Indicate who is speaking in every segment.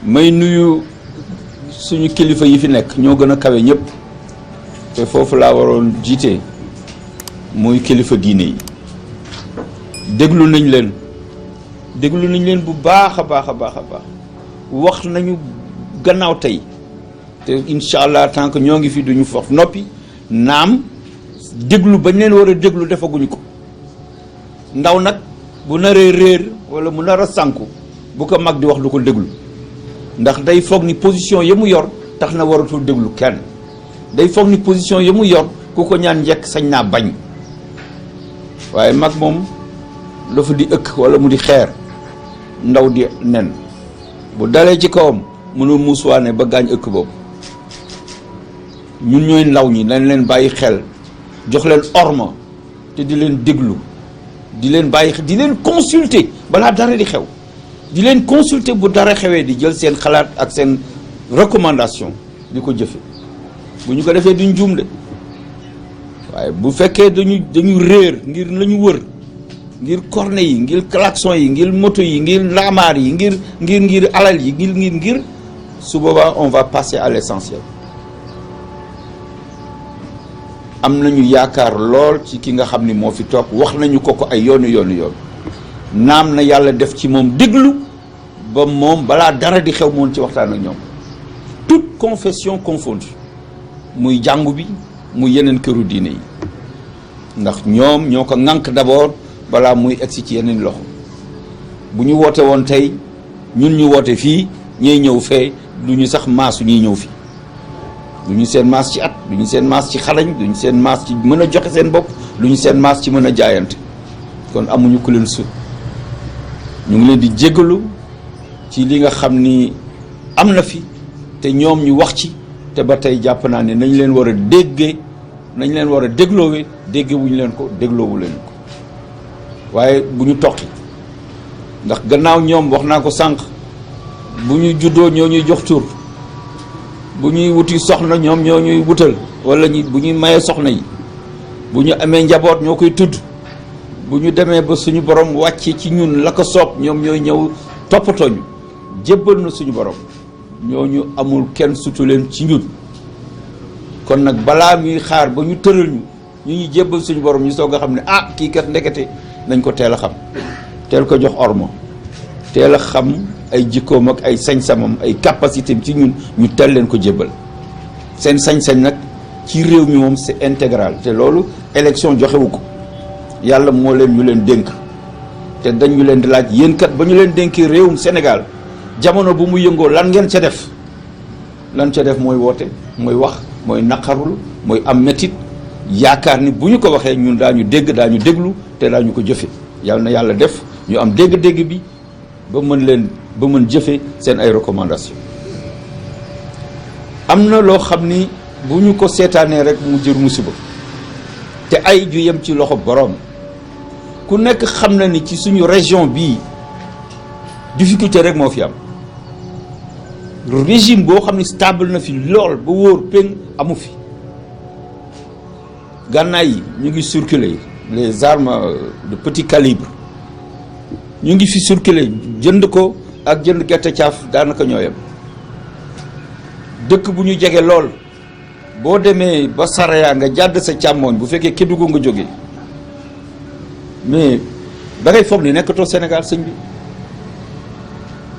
Speaker 1: may nuyu suñu kilifa yi fi nekk ñoo gën a kawe ñëpp te foofu laa waroon jiite muy kilifa diine yi déglu nañ leen bu baax a baax wax nañu gannaaw tey te incha allah tant que ñoo ngi fi duñu fof noppi naam déglu bañ leen war a déglu defaguñu ko ndaw nag bu naree réer wala mu nar a sànku bu ko mag di wax du ko déglu ndax day foog ni position ya mu yor tax na waratul déglu kenn day foog ni position ya mu yor ku ko ñaan njëkk sañ naa bañ waaye mag moom dafa di ëkk wala mu di xeer ndaw di nen bu dalee ci kawam mënul muusuwaane ba gaañ ëkk boobu ñun ñooy ndaw ñi dañ leen bàyyi xel jox leen orma te di leen déglu di leen bàyyi di leen consulter balaa dara di xew di leen consulter bu dara xewee di jël seen xalaat ak seen recommandation di ko jëfe bu ñu ko defee duñ juum de waaye bu fekkee dañu réer ngir lañu wër ngir corne yi ngir klaxon yi ngir moto yi ngir laamaar yi ngir alal yi ngir su boobaa on va passer à l'essentiel. am nañu yaakaar lool ci ki nga xam ni moo fi toog wax nañu ko ay yoonu naam na yàlla def ci moom déglu ba moom balaa dara di xew moon ci waxtaan ak ñoom toute confession confondue muy jàngu bi muy yeneen këru diine yi ndax ñoom ñoo ko ŋànk d'abord balaa muy egsi ci yeneen loxo bu ñu woote woon tey ñun ñu woote fii ñuy ñëw fee du ñu sax maasu ñuy ñëw fii du ñu seen maas ci at du ñu seen maas ci xalañ du ñu seen maas ci mën a joxe seen bopp du ñu seen maas ci mën a jaayante kon amuñu ku leen sut ñu ngi leen di jéggalu ci li nga xam ni am na fi te ñoom ñu wax ci te ba tey jàpp naa ne nañ leen war a déggee nañ leen war a dégloowe déggee wuñu leen ko dégloowu leen ko waaye bu ñu toqi ndax gannaaw ñoom wax naa ko sànq bu ñu juddoo ñoo ñuy jox tur bu ñuy wuti soxna ñoom ñoo ñuy wutal wala bu ñuy mayee soxna yi bu ñu amee njaboot ñoo koy tudd bu ñu demee ba suñu borom wàcce ci ñun la ko soob ñoom ñooy ñëw toppatoo ñu jébbal na suñu borom ñooñu amul kenn sutu leen ci ñun kon nag balaa muy xaar ba ñu tëral ñu ñu jébbal suñu borom ñu soog a xam ne kii kat ndekete nañ ko teel a xam teel ko jox ormo teel a xam ay jikkoom ak ay sañ-samam ay capacité ci ñun ñu teel leen ko jébbal seen sañ-sañ nag ci réew mi moom c'est intégral te loolu élection joxewu ko yàlla moo leen ñu leen dénk te dañu leen di laaj yéen kat ba ñu leen dénkee réewum Sénégal jamono bu mu yëngoo lan ngeen ca def mooy woote mooy wax mooy naqarul mooy am métit yaakaar ni bu ñu ko waxee ñun daañu dégg daañu déglu te daañu ko jëfe yàlla na yàlla def ñu am dégg-dégg bi ba mën jëfe seen ay recommandation am na loo xam ni bu ñu ko seetaanee rek mu jër musiba te ay ju yem ci loxo boroom ku nekk xam na ni ci suñu région bii difficulté rek moo fi am régime boo xam ni stable na fi lool ba wóor péng amu fi gànnaay yi ñu ngi circuler les armes de petit calibre ñu ngi fi circuler jënd ko ak jënd gerte caaf daanaka ñoo yem dëkk bu ñu jege lool boo demee ba Saraya nga jàdd sa càmmooñ bu fekkee Kédougou nga jógee mais da ngay foog ni nekkatoo Sénégal sëñ bi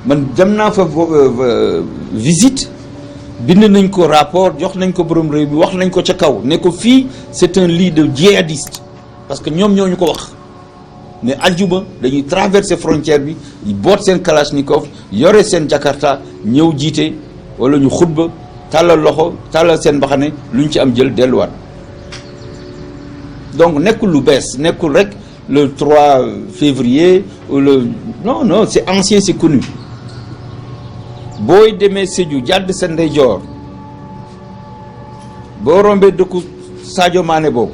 Speaker 1: man dem naa fa visite bind nañ ko rapport jox nañ ko borom réew mi wax nañ ko ca kaw ne ko fii c'est un lit de djihadiste parce que ñoom ñoo ñu ko wax mais aljuma dañuy traverser frontière bi boot seen kalachnikov yore seen jakarta ñëw jiite wala ñu xutba tàllal loxo tàllal seen mbaxane lu ñu ci am jël delluwaat donc nekkul lu bees nekkul rek le 3 février ou le non c'est ancien, c'est connu. booy demee Sédhiou jàdd sa ndeyjoor boo rombee dëkku Sadio Mané boobu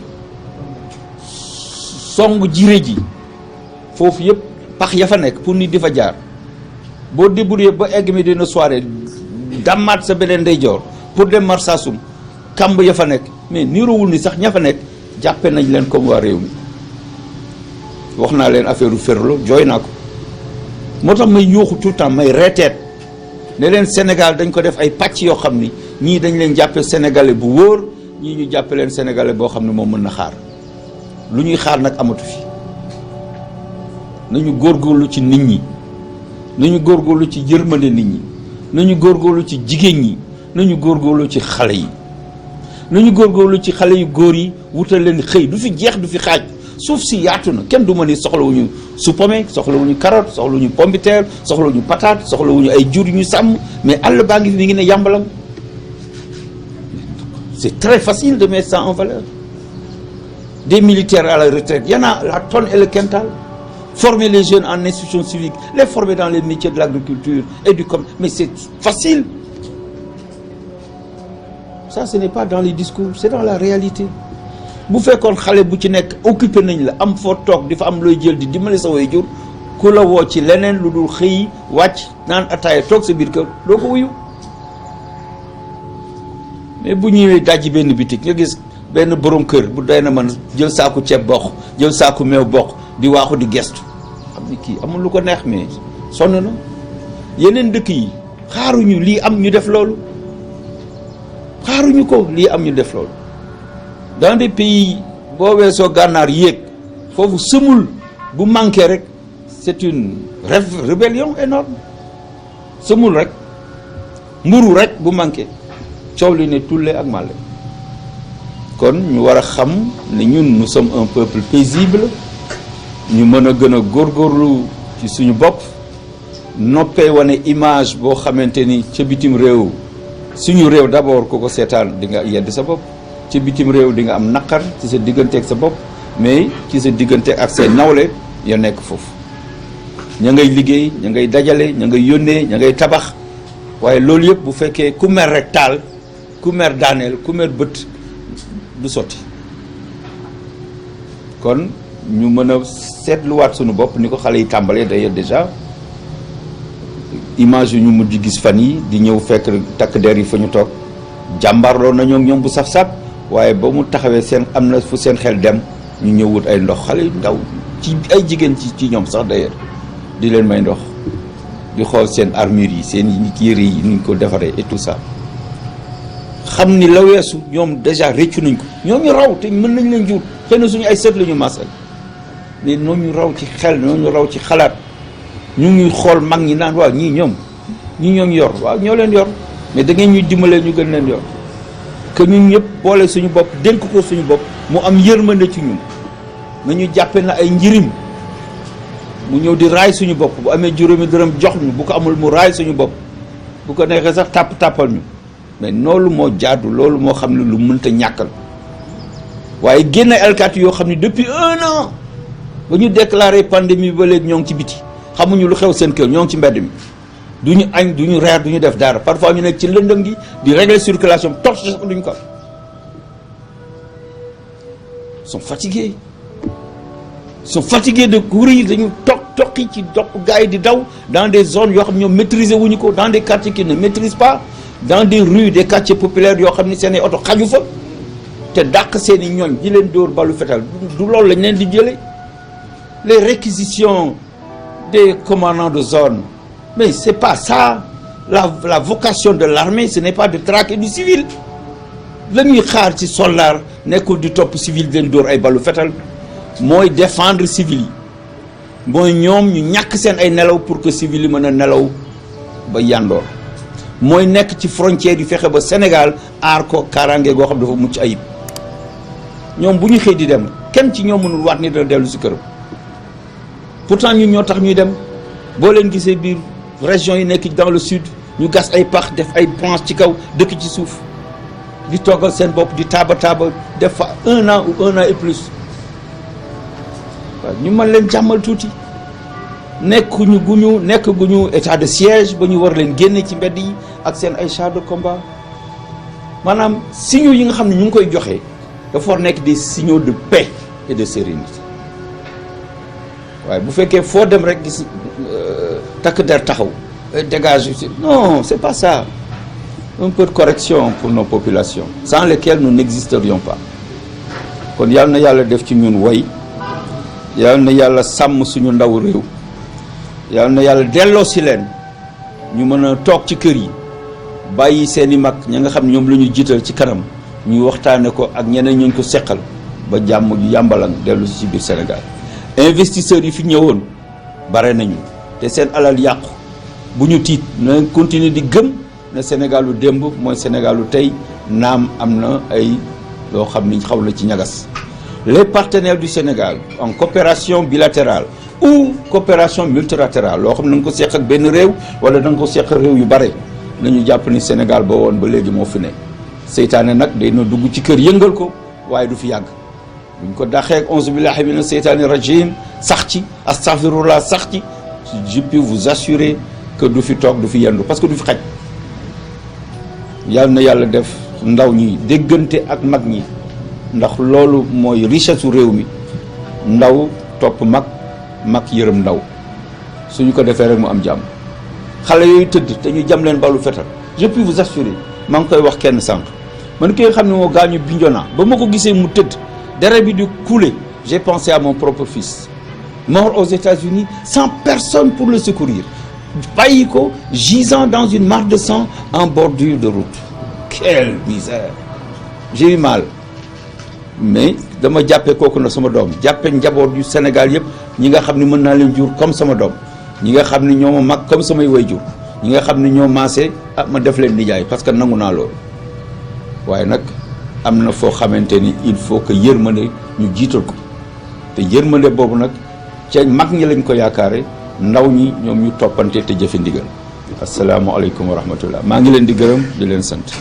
Speaker 1: song jiré ji foofu yëpp pax ya fa nekk pour nit di fa jaar boo débrouillé ba egg mi dina soirée damaat sa beneen ndeyjoor pour dem Marsassoum kamb ya fa nekk mais niroowul ni sax ña fa nekk jàppe nañ leen comme waa réew mi wax naa leen affaire u Ferlo jooy naa ko moo tax may yuuxu tout le temps may reeteet ne leen Sénégal dañ ko def ay pàcc yoo xam ni ñii dañ leen jàppe sénégalais bu wóor ñii ñu jàppe leen sénégalais boo xam ne moom mën na xaar lu ñuy xaar nag amatu fi nañu góorgóorlu ci nit ñi nañu góorgóorlu ci yërmande nit ñi nañu góorgóorlu ci jigéen ñi nañu góorgóorlu ci xale yi nañu góorgóorlu ci xale yu góor yi wutal leen xëy du fi jeex du fi xaaj suuf si yaatu na kenn du ma ni soxlawuñu supame soxlawuñu carotte soxlawuñu pomme de terre soxlawuñu patate soxlawuñu ay jur yu ñu sàmm mais àll baa ngi fi mi ngi ne yàmbalam c'est très facile de mettre ça en valeur des militaires à la retraite y en a la tonne et le quintal former les jeunes en institutions civiques les former dans les métiers de l'agriculture et du commerce mais c'est facile ça ce n'est pas dans les discours c'est dans la réalité bu fekkoon xale bu ci nekk occupé nañ la am foo toog di fa am looy jël di dimbali sa way jur ku la woo ci leneen lu dul xëy wàcc naan ataaya toog sa biir kër doo ko wuyu mais bu ñëwee dajji benn bitik nga gis benn borom kër bu doy na man jël saaku ceeb bokk jël saaku meew bokk di waaxu di gestu xam ni kii amul lu ko neex mais sonn na yeneen dëkk yi xaaruñu lii am ñu def loolu xaaruñu ko lii am ñu def loolu dans des pays boo weesoo gànnaar yéeg foofu semul bu manqué rek c'est une rébellion énorme semul rek mburu rek bu manqué coow li ne tulle ak màlle kon ñu war a xam ne ñun nous sommes un peuple paisible ñu mën a gën a góorgóorlu ci suñu bopp noppee wane image boo xamante ni ca bitim réew suñu réew d'abord ku ko seetaan di nga yedd sa bopp ci bitim réew di nga am naqar ci sa diggante ak sa bopp mais ci sa diggante ak say nawle ya nekk foofu ña ngay liggéey ña ngay dajale ña ngay yónnee ña ngay tabax waaye loolu yëpp bu fekkee ku mer rek taal ku mer daaneel ku mer bët du sotti kon ñu mën a seetluwaat suñu bopp ni ko xale yi tàmbalee d'ailleurs déjà image yu ñu mujj gis fan yi di ñëw fekk takk der yi fa ñu toog jàmbaarloo nañoo ñoom bu saf-saf waaye ba mu taxawee seen am na fu seen xel dem ñu ñëw wut ay ndox xale yu ndaw ci ay jigéen ci ñoom sax d'ailleurs di leen may ndox di xool seen armure yi seen yére yi ni ñu ko defaree et tout ça xam ni la weesu ñoom déjà réccu nañ ko ñoo ñu raw te mën nañ leen jur xëy na suñu ay sët la ñu masal mais noo ñu raw ci xel noo ñu raw ci xalaat ñu ngi xool mag ñi naan waaw ñii ñoom ñoo ñu yor waaw ñoo leen yor mais da ngeen ñuy dimbalee ñu gën leen yor que ñun ñëpp boole suñu bopp dénk ko suñu bopp mu am yërmande ci ñun nañu jàppe na ay njirim mu ñëw di raay suñu bopp bu amee juróomi dërëm jox ñu bu ko amul mu raay suñu bopp bu ko neexee sax tàppal ñu mais loolu moo jaadu loolu moo xam ne lu mënta ñàkkal waaye génne alkaati yoo xam ne depuis 1 an ba ñu déclaré pandémie ba léegi ñoo ngi ci biti xamuñu lu xew seen kër ñoo ngi ci mbedd mi du ñu añ du ñu reer du ñu def dara parfois ñu nekk ci lëndëm gi di régler circulation torche sax duñu ko sont fatigués de courir dañu toqi ci doq gars yi di daw dans des zones yoo xam ne ñoom maîtriser wuñu ko dans des quartiers qui ne maîtrisent pas dans des rues des quartiers populaires yoo xam ne seen i oto xaju fa te dàq seen i ñooñ di leen dóor balu fetal du loolu lañ leen di jëlee les réquisitions des commandants de zone mais c'est pas ça la vocation de l'armée ce n'est pas de traquer du civil la ñuy xaar ci soldat nekkul di topp civil di leen dóor ay balu fetal mooy défendre civil yi mooy ñoom ñu ñàkk seen ay nelaw pour que civil yi mën a nelaw ba yandoor mooy nekk ci frontière yi fexe ba Sénégal aar ko kaaraange goo xam dafa mucc ayib ñoom bu ñu xëy di dem kenn ci ñoom mënul waat ni dana dellu si këram pourtant ñun ñoo tax ñuy dem boo leen gisee biir région yi nekk dans le sud ñu gas ay pax def ay planches ci kaw dëkk ci suuf di toggal seen bopp di taaba def fa 1 an ou 1 an et plus waaw ñu mën leen jàmmal tuuti nekk guñu état de siège ba ñu war leen génne ci mbedd yi ak seen ay chars de combat maanaam signaux yi nga xam ne ñu ngi koy joxe dafa war nekk des signaux de paix et de sérénité waaye bu fekkee foo dem rek gis takk der taxaw dégage non c'est pas ça un peu de correction pour nos populations sans lesquelles nous n'existerions pas kon yal na yàlla def ci ñun woy yal na yàlla sàmm suñu ndaw réew yal na yàlla delloo si leen ñu mën a toog ci kër yi bàyyi seeni mag ña nga xam ne ñoom la ñu jiital ci kanam ñuy waxtaane ko ak ñeneen ñu ko seqal ba jàmm ju yàmbalang dellu si biir Sénégal. investisseurs yi fi ñëwoon bare nañu te seen alal yàqu bu ñu tiit na continuer di gëm ne Sénégalu démb mooy Sénégalu tey naam am na ay loo xam ni xaw la ci ñagas. Les partenaires du Sénégal en coopération bilatérale ou coopération multilatérale loo xam ne da nga ko seq ak benn réew wala da nga ko seq réew yu bare nañu jàpp ni Sénégal ba woon ba léegi moo fi ne seytaane nag day na dugg ci kër yëngal ko waaye du fi yàgg buñ ko daxee ak onze billahi mina seytaani rajim sax ci astaghfirullah sax ci je peux vous assurer que du fi toog du fi yendu parce que du fi xaj yàlla na yàlla def ndaw ñi déggante ak mag ñi ndax loolu mooy richesse su réew mi ndaw topp mag mag yërëm ndaw suñu ko defee rek mu am jàmm xale yooyu tëdd te ñu jam leen balu fetal je peux vous assurer maa ngi koy wax kenn sànq man ki nga xam ne moo gaañu Bignona ba ma ko gisee mu tëdd deret bi di couler j'ai pensé à mon propre fils mort aux États-Unis sans personne pour le secourir bàyyi ko gisant dans une mare de sang en bordure de route quelle misère j'ai eu mal mais dama jàppee kooku na sama doom jàppee njaboot yu Sénégal yëpp ñi nga xam ne mën naa leen jur comme sama doom ñi nga xam ne ñoo ma mag comme samay waajur ñi nga xam ne ñoo maase ma def leen nijaay parce que nangu naa loolu waaye nag am na foo xamante ni il faut que yërmande ñu jiital ko te yërmande boobu nag ca mag ñi lañ ko yaakaare ndaw ñi ñoom ñu toppante te jëfe ndigal asalaamaaleykum wa rahmatullah maa ngi leen di gërëm di leen sant.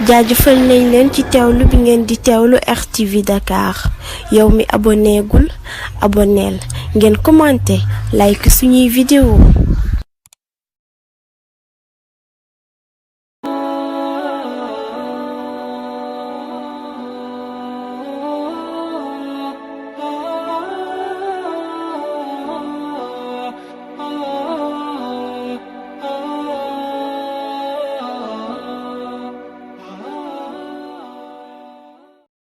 Speaker 2: jaajëfal nañ leen ci teewlu bi ngeen di teewlu RTV Dakar yow mi abonné gul abonneel ngeen commenté like suñuy vidéo